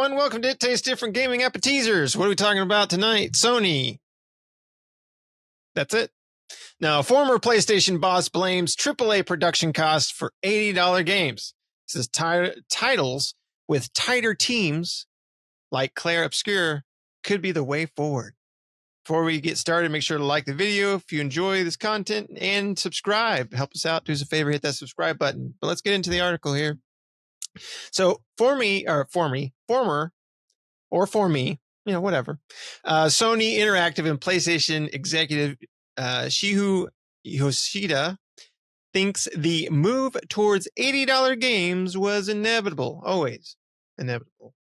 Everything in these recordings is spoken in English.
everyone. Welcome to It Tastes Different Gaming Appetizers. What are we talking about tonight? Sony. That's it. Now, former PlayStation boss blames AAA production costs for $80 games. Says titles with tighter teams like Claire Obscuras could be the way forward. Before we get started, make sure to like the video if you enjoy this content and subscribe. Help us out. Do us a favor, hit that subscribe button. But let's get into the article here. So for me, Sony Interactive and PlayStation executive Shihu Yoshida thinks the move towards $80 games was inevitable, always inevitable.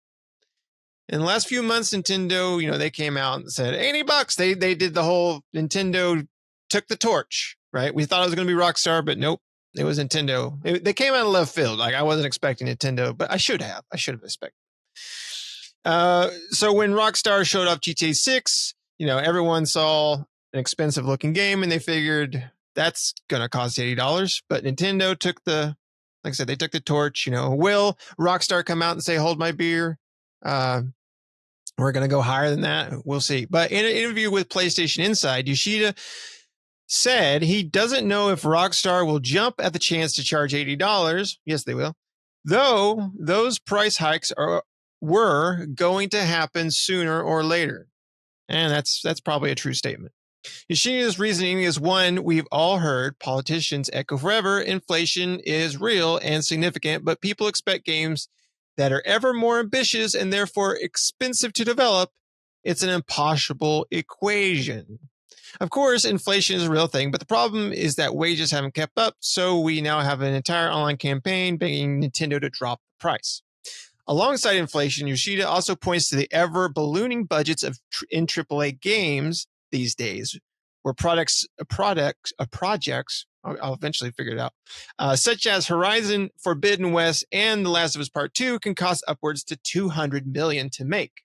In the last few months, Nintendo, they came out and said $80. They did the whole Nintendo took the torch, right? We thought it was going to be Rockstar, but nope. It was Nintendo. They came out of left field. Like I wasn't expecting Nintendo, but I should have expected. So when Rockstar showed off GTA 6, everyone saw an expensive looking game and they figured that's going to cost $80. But Nintendo took they took the torch. Will Rockstar come out and say, hold my beer? We're going to go higher than that. We'll see. But in an interview with PlayStation Inside, Yoshida said he doesn't know if Rockstar will jump at the chance to charge $80. Yes, they will. Though those price hikes were going to happen sooner or later. And that's probably a true statement. Yoshida's reasoning is one we've all heard politicians echo forever. Inflation is real and significant, but people expect games that are ever more ambitious and therefore expensive to develop. It's an impossible equation. Of course, inflation is a real thing, but the problem is that wages haven't kept up, so we now have an entire online campaign begging Nintendo to drop the price. Alongside inflation, Yoshida also points to the ever-ballooning budgets in AAA games these days, where projects, I'll eventually figure it out, such as Horizon Forbidden West and The Last of Us Part 2 can cost upwards to $200 million to make.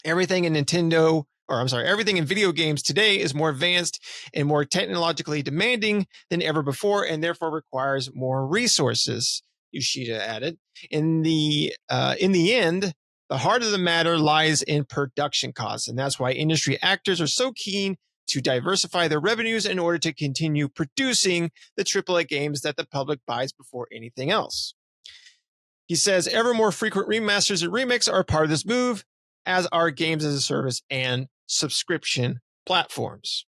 Everything in video games today is more advanced and more technologically demanding than ever before, and therefore requires more resources, Yoshida added. In the end, the heart of the matter lies in production costs, and that's why industry actors are so keen to diversify their revenues in order to continue producing the AAA games that the public buys before anything else. He says ever more frequent remasters and remakes are part of this move, as are games as a service and subscription platforms.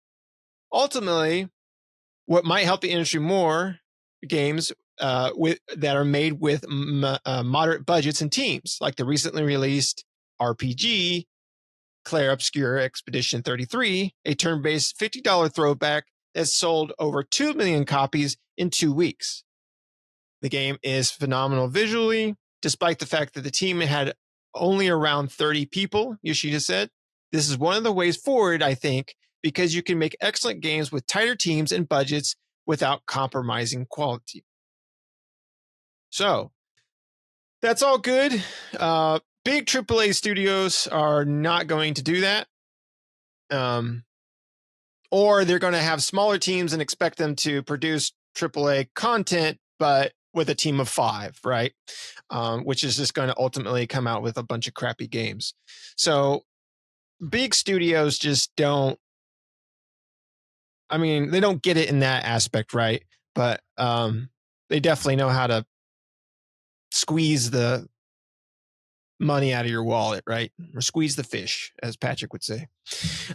Ultimately, what might help the industry more, games that are made with moderate budgets and teams, like the recently released RPG, Claire Obscuras Expedition 33, a turn-based $50 throwback that sold over 2 million copies in 2 weeks. The game is phenomenal visually, despite the fact that the team had only around 30 people, Yoshida said. This is one of the ways forward, I think, because you can make excellent games with tighter teams and budgets without compromising quality. So, that's all good. Big AAA studios are not going to do that. Or they're going to have smaller teams and expect them to produce AAA content, but with a team of 5, right? Which is just going to ultimately come out with a bunch of crappy games. So big studios just don't, they don't get it in that aspect, right? But they definitely know how to squeeze the money out of your wallet, right? Or squeeze the fish, as Patrick would say.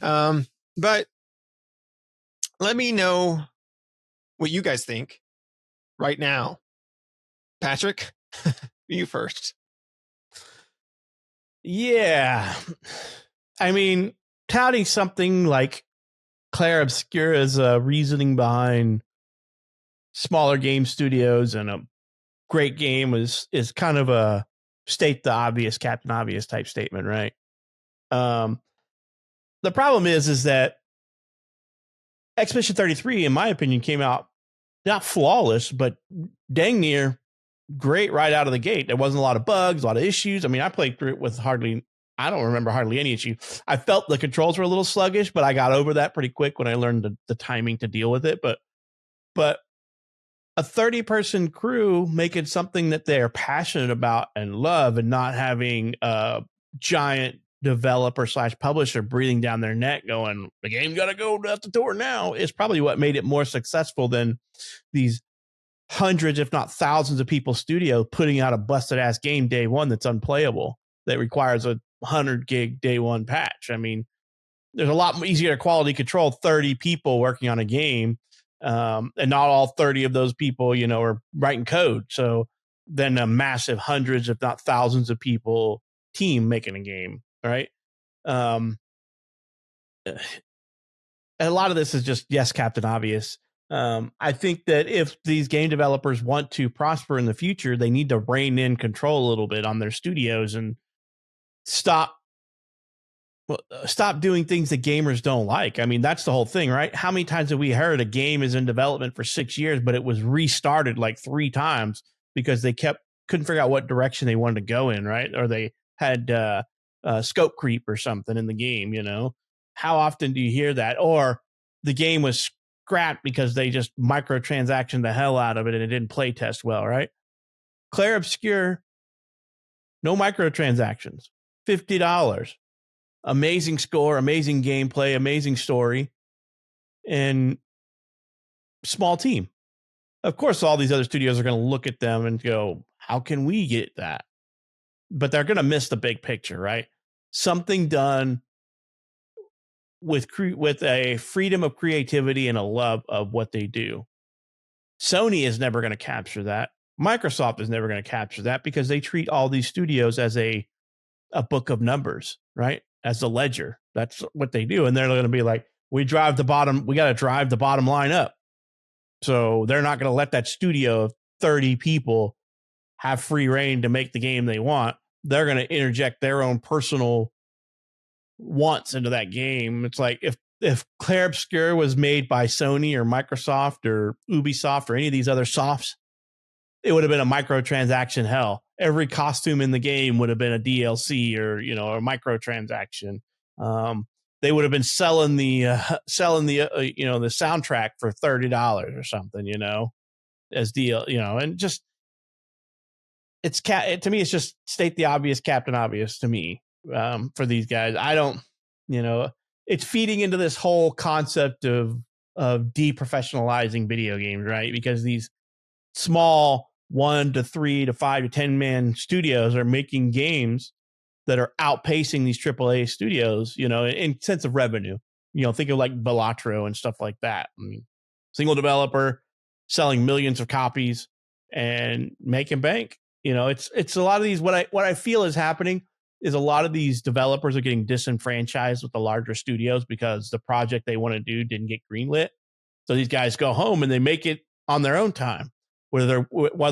But let me know what you guys think right now. Patrick, you first. Yeah. Touting something like Claire Obscuras' reasoning behind smaller game studios and a great game is kind of a state the obvious, Captain Obvious type statement, right? The problem is that Expedition 33, in my opinion, came out not flawless, but dang near great right out of the gate. There wasn't a lot of bugs, a lot of issues. I played through it with I don't remember hardly any issue. I felt the controls were a little sluggish, but I got over that pretty quick when I learned the timing to deal with it. But a 30-person crew making something that they're passionate about and love, and not having a giant developer / publisher breathing down their neck going, the game got to go out the door now, is probably what made it more successful than these hundreds, if not thousands of people studio putting out a busted ass game day one that's unplayable, that requires a 100 gig day one patch. I mean, there's a lot easier to quality control 30 people working on a game, and not all 30 of those people, are writing code. So then a massive hundreds, if not thousands of people team making a game, right? A lot of this is just, yes, Captain Obvious. I think that if these game developers want to prosper in the future, they need to rein in control a little bit on their studios and stop doing things that gamers don't like. I mean, that's the whole thing, right? How many times have we heard a game is in development for 6 years, but it was restarted like 3 times because they couldn't figure out what direction they wanted to go in, right? Or they had scope creep or something in the game, How often do you hear that? Or the game was scrapped because they just microtransaction the hell out of it and it didn't play test well, right? Claire Obscura, no microtransactions, $50. Amazing score, amazing gameplay, amazing story, and small team. Of course, all these other studios are going to look at them and go, how can we get that? But they're going to miss the big picture, right? Something done with a freedom of creativity and a love of what they do. Sony is never going to capture that. Microsoft is never going to capture that because they treat all these studios as a book of numbers, right? As a ledger. That's what they do. And they're going to be like, we got to drive the bottom line up. So they're not going to let that studio of 30 people have free reign to make the game they want. They're going to interject their own personal wants into that game. It's like if Claire Obscura was made by Sony or Microsoft or Ubisoft or any of these other softs, it would have been a microtransaction hell. Every costume in the game would have been a DLC or, a microtransaction. They would have been selling the the soundtrack for $30 or something, as deal, and just to me, it's just state the obvious, Captain Obvious to me, for these guys. I don't, it's feeding into this whole concept of deprofessionalizing video games, right? Because these small 1 to 3 to 5 to 10 man studios are making games that are outpacing these AAA studios, in sense of revenue. Think of like Balatro and stuff like that. I mean, single developer selling millions of copies and making bank. It's a lot of these. What I feel is happening is a lot of these developers are getting disenfranchised with the larger studios because the project they want to do didn't get greenlit. So these guys go home and they make it on their own time, whether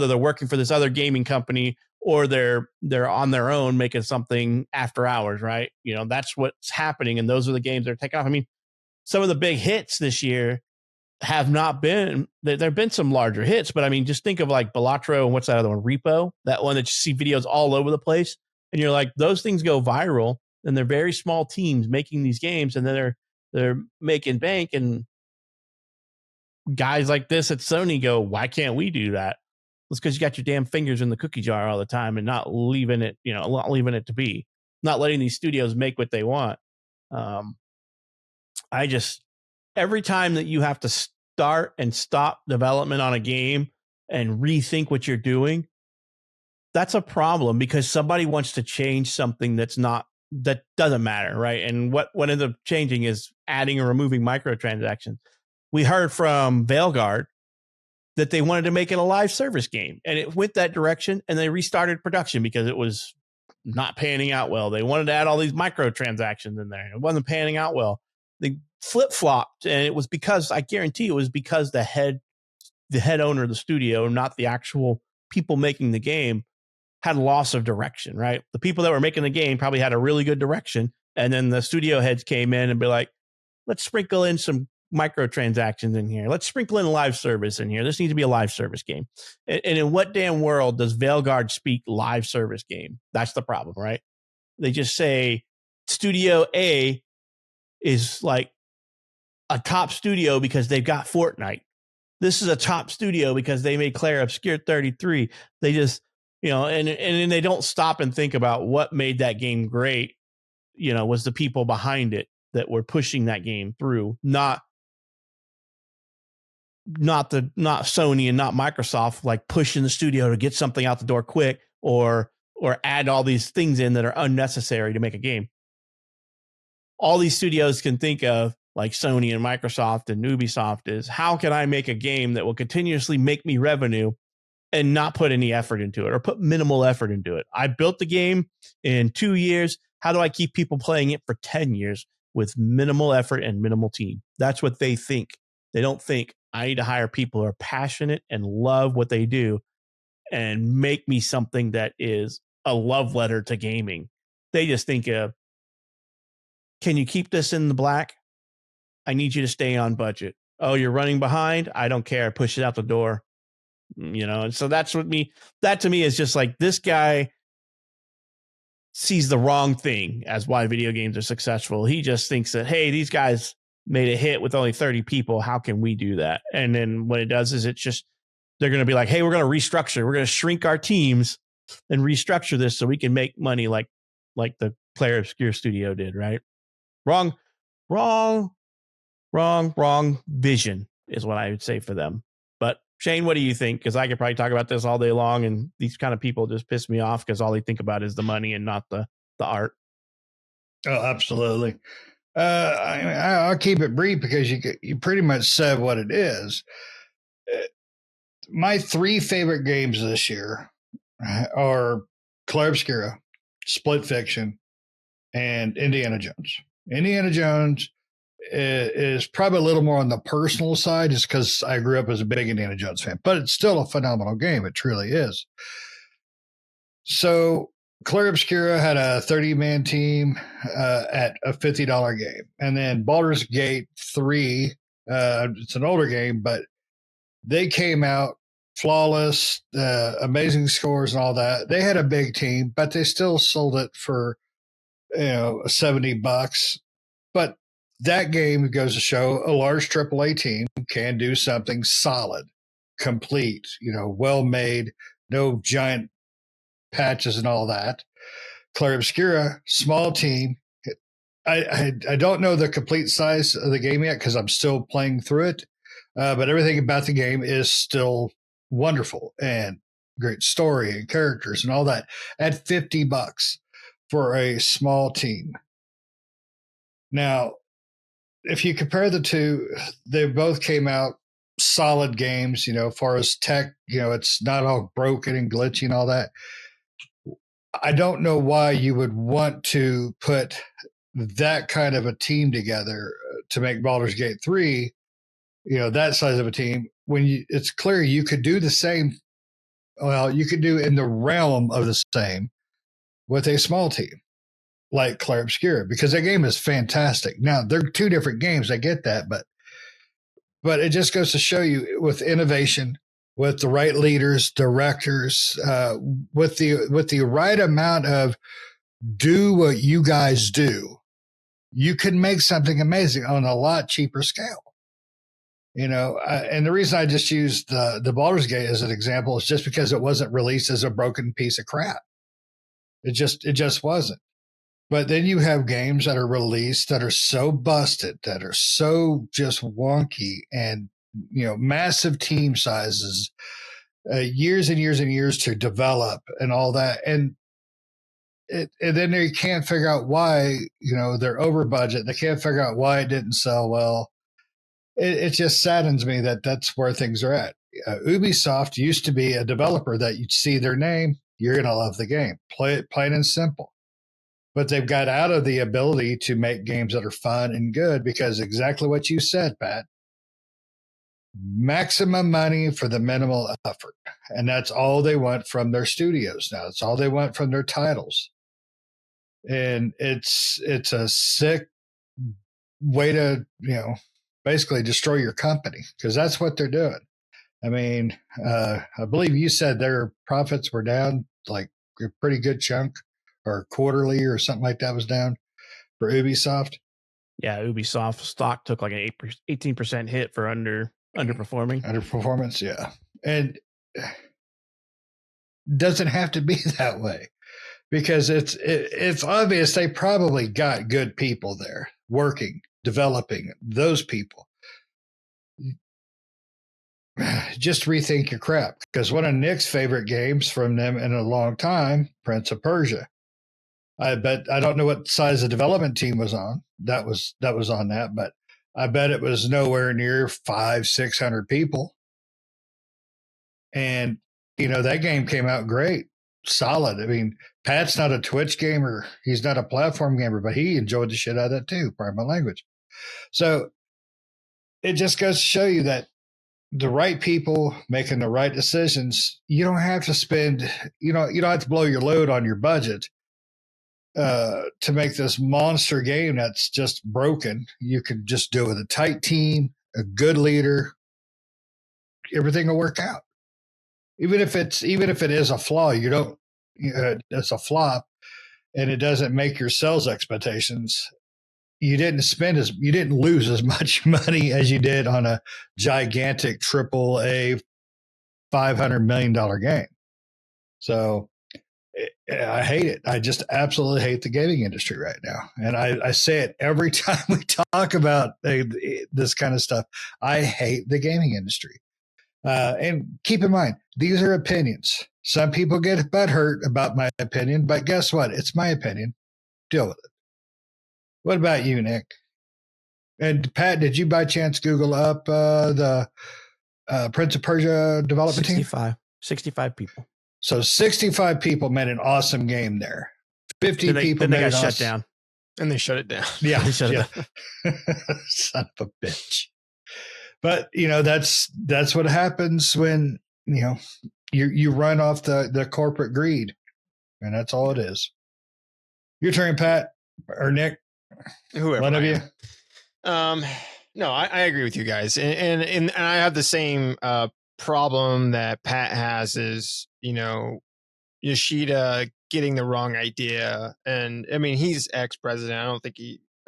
they're working for this other gaming company or they're on their own making something after hours, right? That's what's happening, and those are the games that are taking off. I mean, some of the big hits this year have not been. There have been some larger hits, but I mean, just think of like Balatro and what's that other one, Repo, that one that you see videos all over the place, and you're like, those things go viral, and they're very small teams making these games, and then they're making bank, and guys like this at Sony go, why can't we do that? It's because you got your damn fingers in the cookie jar all the time and not leaving it, not leaving it to be, not letting these studios make what they want. Every time that you have to start and stop development on a game and rethink what you're doing, that's a problem because somebody wants to change something that doesn't matter, right? And what ends up changing is adding or removing microtransactions. We heard from Veilguard that they wanted to make it a live service game, and it went that direction, and they restarted production because it was not panning out well. They wanted to add all these microtransactions in there. It wasn't panning out well. They flip-flopped, and it was because, I guarantee it was because the head owner of the studio, not the actual people making the game, had loss of direction, right? The people that were making the game probably had a really good direction, and then the studio heads came in and be like, let's sprinkle in some microtransactions in here. Let's sprinkle in live service in here. This needs to be a live service game. And in what damn world does Veilguard speak live service game? That's the problem, right? They just say Studio A is like a top studio because they've got Fortnite. this is a top studio because they made Claire Obscura 33. They just, and they don't stop and think about what made that game great, was the people behind it that were pushing that game through, not Sony and not Microsoft, like pushing the studio to get something out the door quick or add all these things in that are unnecessary to make a game. All these studios can think of, like Sony and Microsoft and Ubisoft, is how can I make a game that will continuously make me revenue and not put any effort into it or put minimal effort into it. I built the game in 2 years. How do I keep people playing it for 10 years with minimal effort and minimal team? That's what they think. They don't think I need to hire people who are passionate and love what they do and make me something that is a love letter to gaming. They just think of, can you keep this in the black? I need you to stay on budget. Oh, you're running behind? I don't care. Push it out the door. And so that to me is just like, this guy sees the wrong thing as why video games are successful. He just thinks that, hey, these guys made a hit with only 30 people. How can we do that? And then what it does is they're going to be like, hey, we're going to restructure. We're going to shrink our teams and restructure this so we can make money like the Claire Obscura studio did, right? Wrong vision is what I would say for them. But Shane, what do you think? Because I could probably talk about this all day long, and these kind of people just piss me off because all they think about is the money and not the art. Oh, absolutely. I'll keep it brief because you pretty much said what it is. My 3 favorite games this year are Claire Obscura, Split Fiction, and Indiana Jones. Indiana Jones is probably a little more on the personal side just because I grew up as a big Indiana Jones fan, but it's still a phenomenal game. It truly is. So Claire Obscura had a 30-man team at a $50 game. And then Baldur's Gate 3, it's an older game, but they came out flawless, amazing scores and all that. They had a big team, but they still sold it for $70. But that game goes to show a large AAA team can do something solid, complete, well made, no giant patches and all that. Claire Obscura, small team. I don't know the complete size of the game yet because I'm still playing through it, but everything about the game is still wonderful and great story and characters and all that at $50 for a small team. Now, if you compare the two, they both came out solid games, as far as tech, it's not all broken and glitchy and all that. I don't know why you would want to put that kind of a team together to make Baldur's Gate 3, that size of a team, when it's clear you could do the same. Well, you could do in the realm of the same with a small team like Claire Obscura, because that game is fantastic. Now, they're 2 different games. I get that, but it just goes to show you with innovation, with the right leaders, directors, with the right amount of do what you guys do, you can make something amazing on a lot cheaper scale. And the reason I just used the Baldur's Gate as an example is just because it wasn't released as a broken piece of crap. It just wasn't. But then you have games that are released that are so busted, that are so just wonky, and massive team sizes, years and years and years to develop and all that, and then they can't figure out why they're over budget. They can't figure out why it didn't sell well. It just saddens me that that's where things are at. Ubisoft used to be a developer that you'd see their name, you're going to love the game, play it plain and simple. But they've got out of the ability to make games that are fun and good because exactly what you said, Pat. Maximum money for the minimal effort. And that's all they want from their studios now. That's all they want from their titles. And it's a sick way to, basically destroy your company, because that's what they're doing. I mean, I believe you said their profits were down like a pretty good chunk, or quarterly or something like that was down for Ubisoft. Yeah, Ubisoft stock took like an 18% hit for under Underperformance, yeah. And doesn't have to be that way, because it's obvious they probably got good people there working, developing those people. Just rethink your crap, because one of Nick's favorite games from them in a long time, Prince of Persia. I bet, I don't know what size the development team was on. That was on that, but I bet it was nowhere near 500-600 people. And that game came out great, solid. I mean, Pat's not a Twitch gamer, he's not a platform gamer, but he enjoyed the shit out of that too. Pardon my language. So it just goes to show you that the right people making the right decisions, you don't have to spend, you don't have to blow your load on your budget to make this monster game that's just broken. You could just do it with a tight team, a good leader. Everything will work out. Even if it is a flaw, it's a flop, and it doesn't make your sales expectations. You didn't lose as much money as you did on a gigantic AAA $500 million game. So I hate it. I just absolutely hate the gaming industry right now. And I say it every time we talk about this kind of stuff. I hate the gaming industry. And keep in mind, these are opinions. Some people get butthurt about my opinion, but guess what? It's my opinion. Deal with it. What about you, Nick? And Pat, did you by chance Google up the Prince of Persia development team? 65 people. So 65 people made an awesome game there. 50 people then they got shut down. And they shut it down. Yeah. They shut it down. Son of a bitch. But that's what happens when you run off the corporate greed, and that's all it is. Your turn, Pat or Nick, whoever. One of you. No, I agree with you guys, and I have the same problem that Pat has. Is Yoshida getting the wrong idea, and I mean he's ex-president.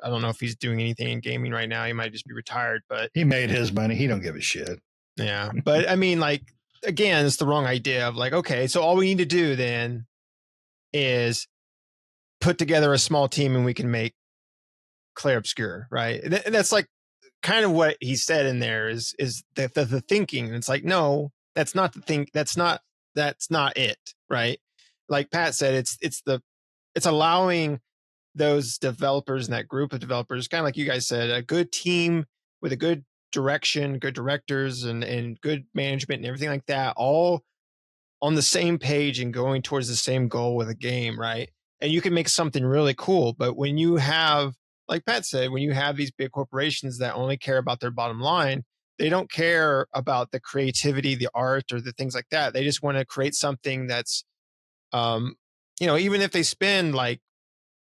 I don't know if he's doing anything in gaming right now. He might just be retired, but he made his money. He don't give a shit. Yeah. But I mean, like, again, it's the wrong idea of like, okay, so all we need to do then is put together a small team and we can make Claire Obscura, right? And that's like kind of what he said in there is the thinking. And it's like, no, that's not the thing. That's not it, right? Like Pat said, it's allowing those developers and that group of developers, kind of like you guys said, a good team with a good direction, good directors and good management and everything like that, all on the same page and going towards the same goal with a game, right? And you can make something really cool. But when you have, like Pat said, when you have these big corporations that only care about their bottom line, they don't care about the creativity, the art, or the things like that. They just want to create something that's, even if they spend like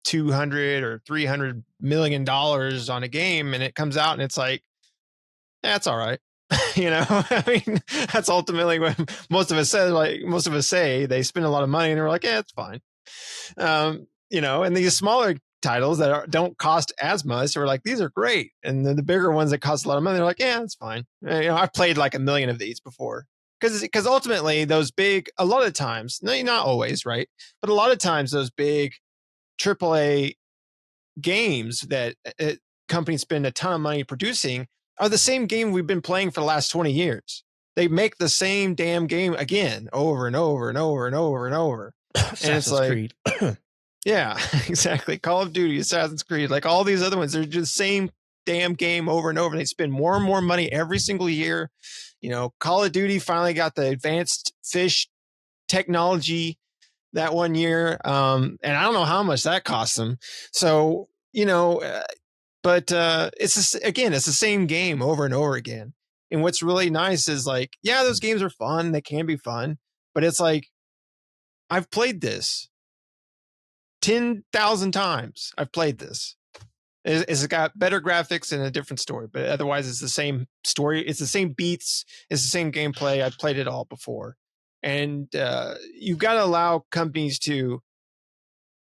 $200 or $300 million on a game and it comes out and it's like, that's all right. I mean, that's ultimately what most of us say. Like most of us say, they spend a lot of money and they're like, yeah, it's fine. And these smaller titles that don't cost as much are like, these are great. And then the bigger ones that cost a lot of money, they're like, yeah, it's fine. I've played like 1 million of these before. Because ultimately those big, a lot of times, no, not always, right? But a lot of times those big AAA games that companies spend a ton of money producing are the same game we've been playing for the last 20 years. They make the same damn game again, over and over and over and over and over. And it's like, Creed. Yeah, exactly. Call of Duty, Assassin's Creed, like all these other ones, they're just the same damn game over and over. And they spend more and more money every single year. Call of Duty finally got the advanced fish technology that one year. And I don't know how much that cost them. So, but it's the same game over and over again. And what's really nice is like, yeah, those games are fun. They can be fun, but it's like, I've played this 10,000 times. I've played this. It's got better graphics and a different story, but otherwise it's the same story. It's the same beats. It's the same gameplay. I've played it all before. And you've got to allow companies to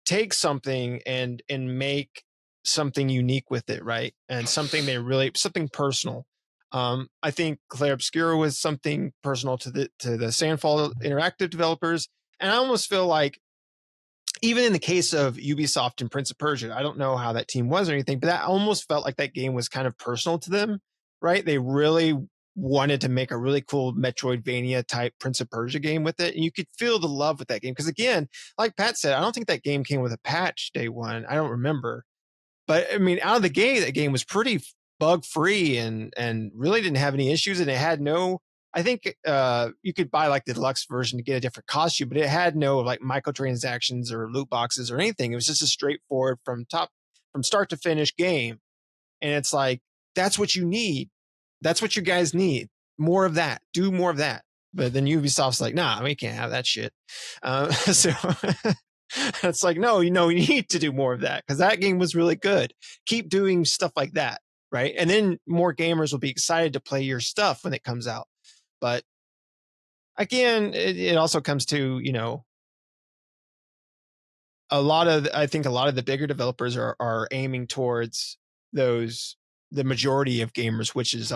take something and make something unique with it, right? And something something personal. I think Claire Obscura was something personal to the Sandfall Interactive developers, and I almost feel like even in the case of Ubisoft and Prince of Persia, I don't know how that team was or anything, but that almost felt like that game was kind of personal to them, right? They really wanted to make a really cool Metroidvania type Prince of Persia game with it. And you could feel the love with that game. Because again, like Pat said, I don't think that game came with a patch day one. I don't remember. But I mean, out of the gate, that game was pretty bug free and really didn't have any issues. And it had no, I think you could buy like the deluxe version to get a different costume, but it had no like microtransactions or loot boxes or anything. It was just a straightforward from start to finish game. And it's like, that's what you need. That's what you guys need. More of that. Do more of that. But then Ubisoft's like, nah, we can't have that shit. So it's like, no, you need to do more of that because that game was really good. Keep doing stuff like that, right? And then more gamers will be excited to play your stuff when it comes out. But again, it also comes to, I think a lot of the bigger developers are aiming towards the majority of gamers, which is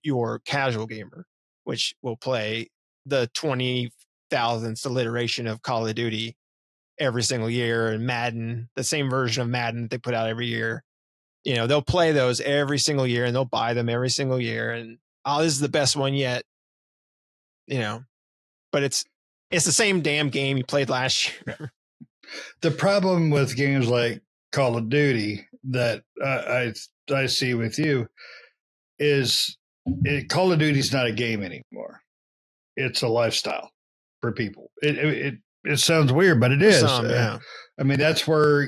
your casual gamer, which will play the 20,000th iteration of Call of Duty every single year, and Madden, the same version of Madden that they put out every year. They'll play those every single year and they'll buy them every single year. And this is the best one yet. But it's the same damn game you played last year. The problem with games like Call of Duty that I see with you is Call of Duty is not a game anymore. It's a lifestyle for people. It sounds weird, but it is. Yeah. I mean, that's where,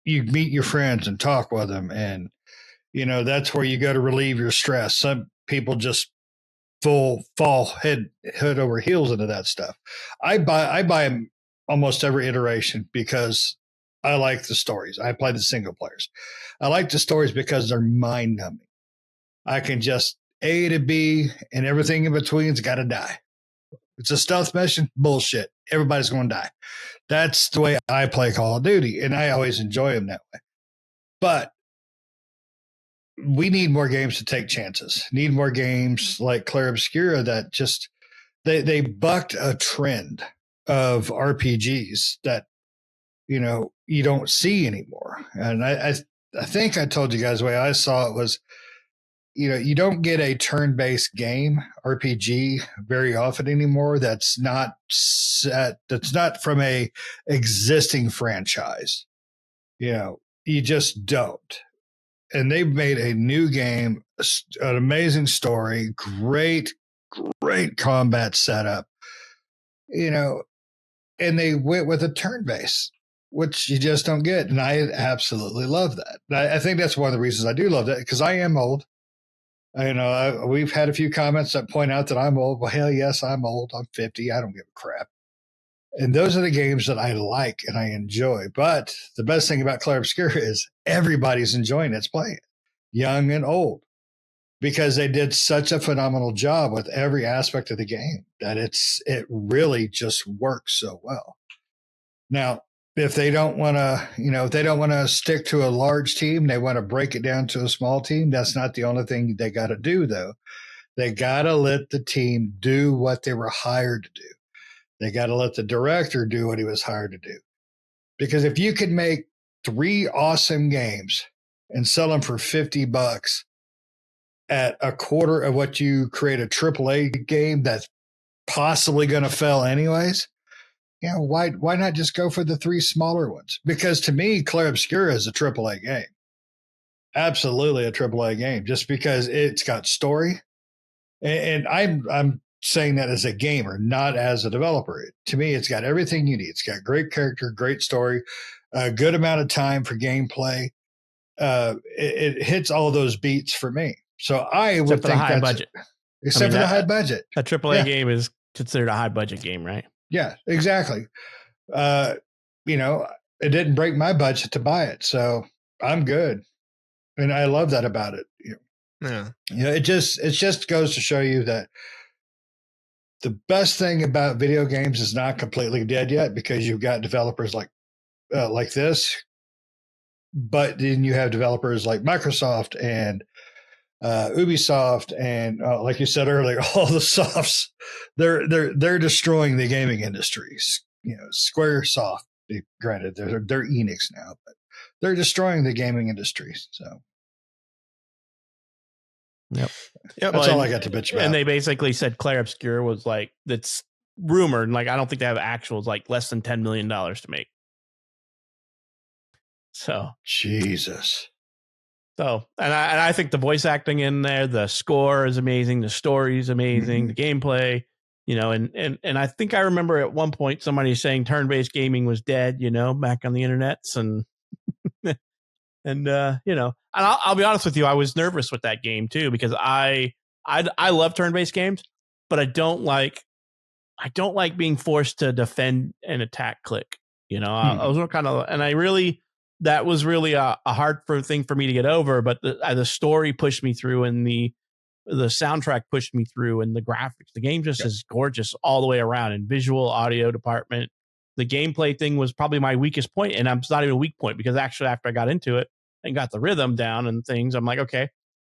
you meet your friends and talk with them. And, that's where you go to relieve your stress. Some people just fall head over heels into that stuff. I buy almost every iteration because I like the stories. I play the single players. I like the stories because they're mind numbing. I can just A to B and everything in between's got to die. It's a stealth mission. Bullshit. Everybody's going to die. That's the way I play Call of Duty, and I always enjoy them that way. But we need more games to take chances. Need more games like Claire Obscura that just they bucked a trend of RPGs that you don't see anymore. And I think I told you guys the way I saw it was, you don't get a turn-based game RPG very often anymore. That's not from a existing franchise. You just don't. And they've made a new game, an amazing story, great combat setup, and they went with a turn-based, which you just don't get. And I absolutely love that. I think that's one of the reasons I do love that, because I am old. We've had a few comments that point out that I'm old. Well, hell yes, I'm old. I'm 50. I don't give a crap. And those are the games that I like and I enjoy. But the best thing about Claire Obscura is everybody's enjoying it, playing it, young and old, because they did such a phenomenal job with every aspect of the game that it really just works so well. Now, if they don't want to, stick to a large team, they want to break it down to a small team. That's not the only thing they got to do, though. They got to let the team do what they were hired to do. They got to let the director do what he was hired to do. Because if you could make 3 awesome games and sell them for $50 at a quarter of what you create a AAA game that's possibly going to fail anyways, why not just go for the 3 smaller ones? Because to me, Claire Obscura is a AAA game. Absolutely a AAA game, just because it's got story. And I'm saying that as a gamer, not as a developer. To me, it's got everything you need. It's got great character, great story, a good amount of time for gameplay. It hits all those beats for me. So I would think high budget. Except for the high budget. A AAA game is considered a high budget game, right? Yeah, exactly. It didn't break my budget to buy it, so I'm good. And I love that about it. Yeah. It just goes to show you that the best thing about video games is not completely dead yet, because you've got developers like this, but then you have developers like Microsoft and Ubisoft and like you said earlier, all the softs, they're destroying the gaming industries. You know, SquareSoft, granted, they're Enix now, but they're destroying the gaming industry. So, yep. That's all I got to bitch about. And they basically said Claire Obscura was like, that's rumored. Like, I don't think they have actuals, like less than $10 million to make. So, Jesus. So, and I think the voice acting in there, the score is amazing, the story is amazing, the gameplay, you know, and I think I remember at one point somebody saying turn-based gaming was dead, you know, back on the internets, and and you know, and I'll be honest with you, I was nervous with that game too, because I love turn-based games, but I don't like being forced to defend and attack click. You know, I was kind of, and that was really a hard thing for me to get over, but the story pushed me through, and the soundtrack pushed me through, and the graphics. The game just is gorgeous all the way around, in visual, audio department. The gameplay thing was probably my weakest point, and it's not even a weak point, because actually after I got into it and got the rhythm down and things, I'm like, okay,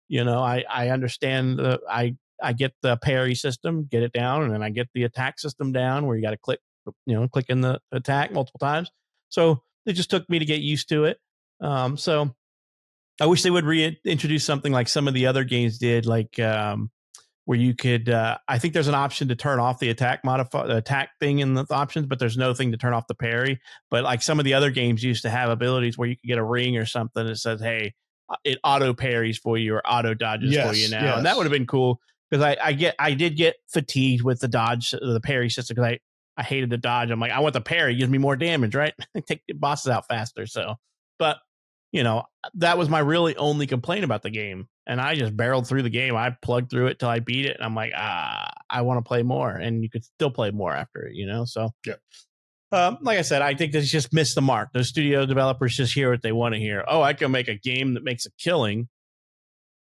you know, I understand. I get the parry system, get it down, and then I get the attack system down, where you got to click in the attack multiple times. So it just took me to get used to it. So I wish they would reintroduce something like some of the other games did, like where you could. I think there's an option to turn off the attack thing in the options, but there's no thing to turn off the parry. But like some of the other games used to have abilities where you could get a ring or something that says, "Hey, it auto parries for you or auto dodges for you now," and that would have been cool. Because I did get fatigued with the parry system, because I hated the dodge. I'm like, I want the parry, gives me more damage, right? Take the bosses out faster. So, but you know, that was my really only complaint about the game, and I just barreled through the game. I plugged through it till I beat it, and I'm like, I want to play more, and you could still play more after it, you know. So, like I said, I think they just missed the mark. Those studio developers just hear what they want to hear. Oh, I can make a game that makes a killing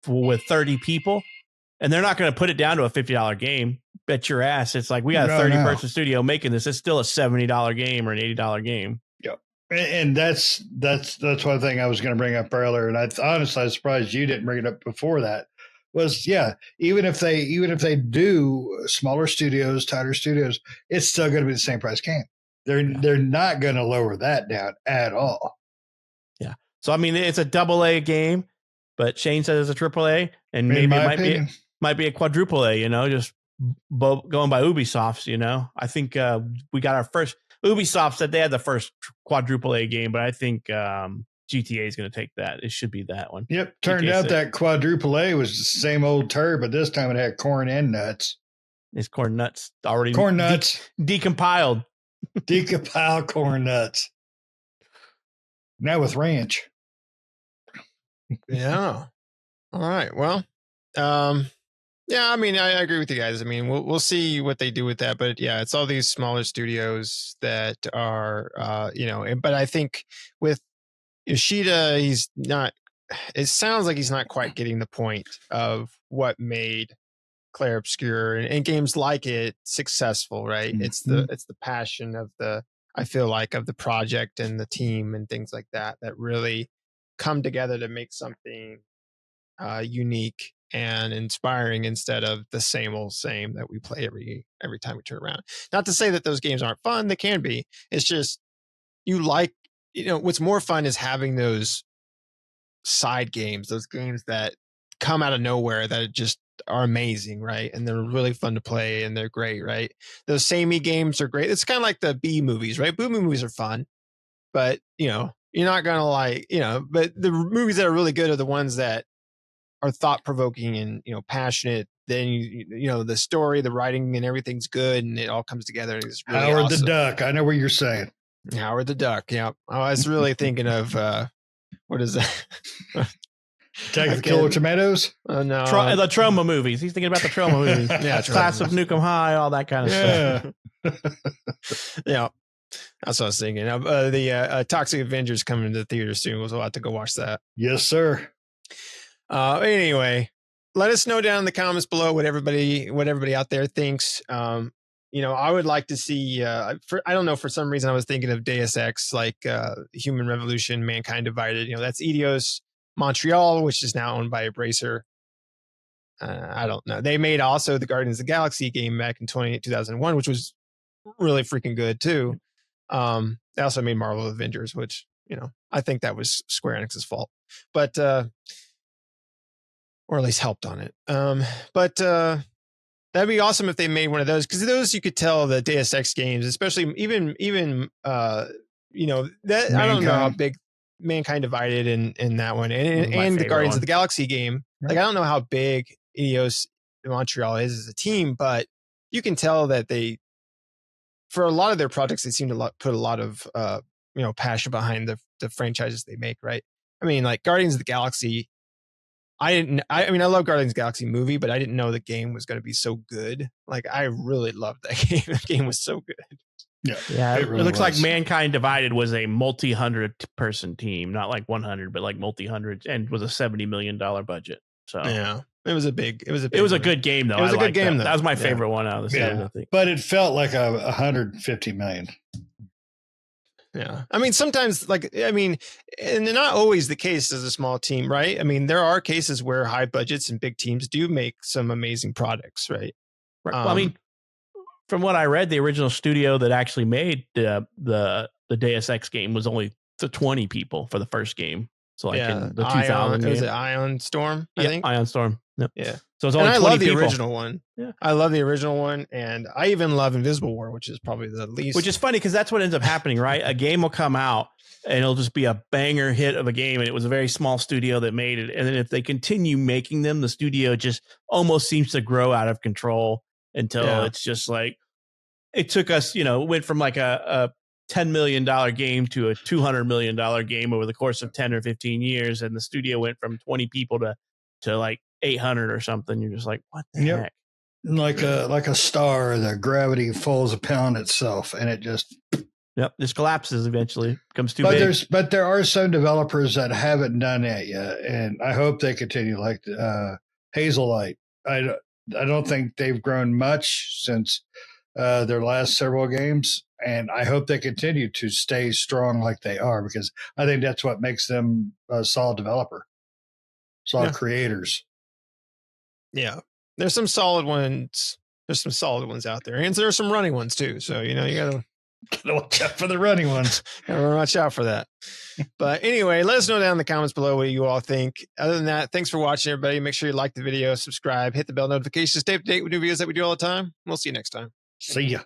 with 30 people. And they're not going to put it down to a $50 game. Bet your ass. It's like, we got a 30-person studio making this. It's still a $70 game or an $80 game. Yeah. And that's one thing I was going to bring up earlier. And I was surprised you didn't bring it up before that. Was, even if they do smaller studios, tighter studios, it's still going to be the same price game. They're not going to lower that down at all. Yeah. So I mean, it's a AA game, but Shane says it's a AAA, and maybe it might be a quadruple A, you know, just going by Ubisoft's, you know. I think we got our first. Ubisoft said they had the first quadruple A game, but I think GTA is going to take that. It should be that one. Yep. Turned out that quadruple A was the same old turd, but this time it had corn and nuts. It's corn nuts already. Corn nuts. Decompiled. Decompiled corn nuts. Now with ranch. Yeah. All right. Well, yeah, I mean, I agree with you guys. I mean, we'll see what they do with that, but yeah, it's all these smaller studios that are, but I think with Yoshida, it sounds like he's not quite getting the point of what made Claire Obscura and games like it successful, right? Mm-hmm. It's the passion of I feel like, of the project and the team and things like that really come together to make something unique and inspiring, instead of the same old same that we play every time we turn around. Not to say that those games aren't fun, they can be. It's just, what's more fun is having those side games, those games that come out of nowhere that just are amazing, right? And they're really fun to play, and they're great, right? Those samey games are great. It's kind of like the B movies, right? B movies are fun, but you're not gonna but the movies that are really good are the ones that are thought-provoking and passionate. Then the story, the writing, and everything's good, and it all comes together. And it's really Howard awesome. the Duck. I know what you're saying. Howard the Duck. Yeah, I was really thinking of what is that? Attack of the Killer Tomatoes. Oh no, the Troma movies. He's thinking about the Troma movies. Yeah, Class of Nukem High, all that kind of stuff. Yeah, that's what I was thinking. The Toxic Avengers coming to the theater soon. We'll have to go watch that. Yes, sir. Anyway, let us know down in the comments below what everybody out there thinks. I would like to see, I don't know, for some reason I was thinking of Deus Ex, like Human Revolution, Mankind Divided. That's Eidos Montreal, which is now owned by Embracer. I don't know. They made also the Guardians of the Galaxy game back in 2001, which was really freaking good too. They also made Marvel Avengers, which, I think that was Square Enix's fault, but or at least helped on it. But that'd be awesome if they made one of those, because those you could tell the Deus Ex games, especially even that Mankind. I don't know how big Mankind Divided in that one, and the Guardians of the Galaxy game. Right. Like, I don't know how big Eidos Montreal is as a team, but you can tell that for a lot of their projects, they seem to put a lot of passion behind the franchises they make. Right? I mean, like Guardians of the Galaxy. I love Guardians of the Galaxy movie, but I didn't know the game was going to be so good. Like, I really loved that game. The game was so good. Yeah. It looks like Mankind Divided was a multi-100 person team, not like 100, but like multi-100, and was a $70 million budget. So yeah, it was a good game though. It was a good game though. That was my favorite one out of the seven, I think. But it felt like $150 million. Yeah. I mean, sometimes and not always the case as a small team, right? I mean, there are cases where high budgets and big teams do make some amazing products, right? Well, I mean, from what I read, the original studio that actually made the Deus Ex game was only 20 people for the first game. So in the 2000 game. Was it Ion Storm? I think Ion Storm. Yep. Yeah. So it's only 20 I love people. The original one. Yeah. I love the original one, and I even love Invisible War, which is probably the least. Which is funny because that's what ends up happening, right? A game will come out and it'll just be a banger hit of a game, and it was a very small studio that made it. And then if they continue making them, the studio just almost seems to grow out of control until it's just like, it took us, it went from like a $10 million game to a $200 million game over the course of 10 or 15 years. And the studio went from 20 people to like 800 or something. You're just like, what the heck? Like a star, the gravity falls upon itself and it just collapses eventually. Becomes too big. But there are some developers that haven't done that yet, and I hope they continue. Like Hazelight, I don't think they've grown much since their last several games, and I hope they continue to stay strong like they are, because I think that's what makes them a solid developer, solid creators. Yeah, there's some solid ones. There's some solid ones out there, and there's some running ones too. So you gotta watch out for the running ones. Gotta watch out for that. But anyway, let us know down in the comments below what you all think. Other than that, thanks for watching, everybody. Make sure you like the video, subscribe, hit the bell notifications, stay up to date with new videos that we do all the time. We'll see you next time. See ya.